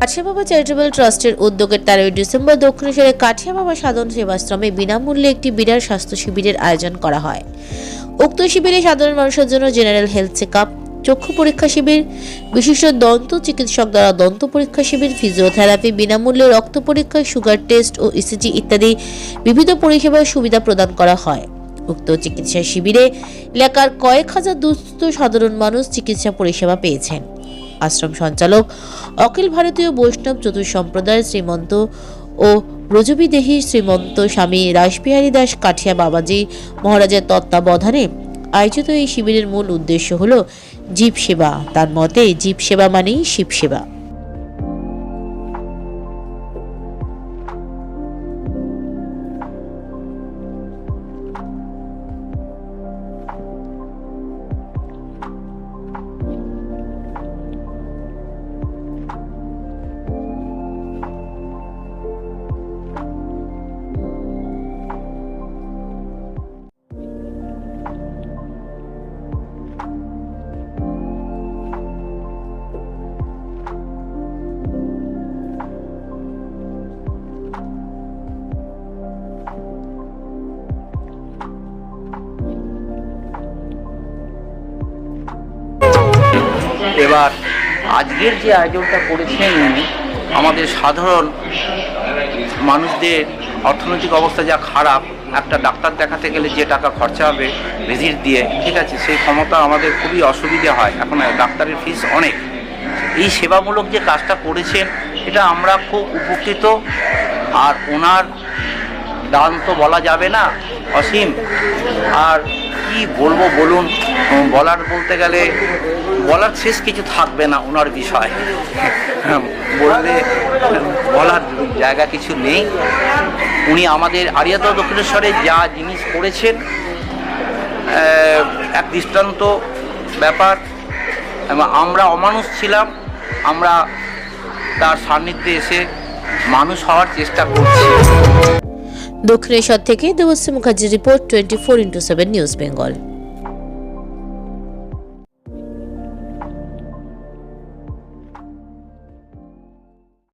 কাঠিয়া বাবা চ্যারিটেবল ট্রাস্টের উদ্যোগে 13 ডিসেম্বর দক্ষিণেশ্বরে কাঠিয়া বাবা সাধন সেবাশ্রমে বিনামূল্যে একটি বিরাট স্বাস্থ্য শিবিরের আয়োজন করা হয়। উক্ত শিবিরে সাধারণ মানুষের জন্য জেনারেল হেলথ চেকআপ, চক্ষু পরীক্ষা শিবির, বিশিষ্ট দন্ত চিকিৎসক দ্বারা দন্ত পরীক্ষা শিবির, ফিজিওথেরাপি, বিনামূল্যে রক্ত পরীক্ষা, সুগার টেস্ট ও ইসিজি ইত্যাদি বিবিধ পরিষেবার সুবিধা প্রদান করা হয়। উক্ত চিকিৎসা শিবিরে এলাকার কয়েক হাজার দুস্থ সাধারণ মানুষ চিকিৎসা পরিষেবা পেয়েছেন। আশ্রম সঞ্চালক অখিল ভারতীয় বৈষ্ণব চতুর্সম্প্রদায় শ্রীমন্ত ও ব্রজবিদেহী শ্রীমন্ত স্বামী রাসবিহারী দাস কাঠিয়া বাবাজি মহারাজের তত্ত্বাবধানে আয়োজিত এই শিবিরের মূল উদ্দেশ্য হল জীব সেবা। তার মতে জীব সেবা মানেই শিব সেবা। এবার আজকের যে আয়োজনটা করেছেন উনি, আমাদের সাধারণ মানুষদের অর্থনৈতিক অবস্থা যা খারাপ, একটা ডাক্তার দেখাতে গেলে যে টাকা খরচা হবে ভিজিট দিয়ে, ঠিক আছে, সেই ক্ষমতা আমাদের খুবই অসুবিধা হয়। এখন ডাক্তারের ফিস অনেক। এই সেবামূলক যে কাজটা করেছেন এটা আমরা খুব উপকৃত। আর ওনার দান তো বলা যাবে না, অসীম। আর কি বলবো বলুন, বলতে গেলে বলার শেষ কিছু থাকবে না ওনার বিষয়। বললে বলার জায়গা কিছু নেই। উনি আমাদের আরিয়াদহ দক্ষিণেশ্বরে যা জিনিস করেছেন এক দৃষ্টান্ত ব্যাপার। আমরা অমানুষ ছিলাম, আমরা তার সান্নিধ্যে এসে মানুষ হওয়ার চেষ্টা করছি। দক্ষিণেশ্বর থেকে দেবশ্রী মুখার্জির রিপোর্ট, 24x7 নিউজ বেঙ্গল।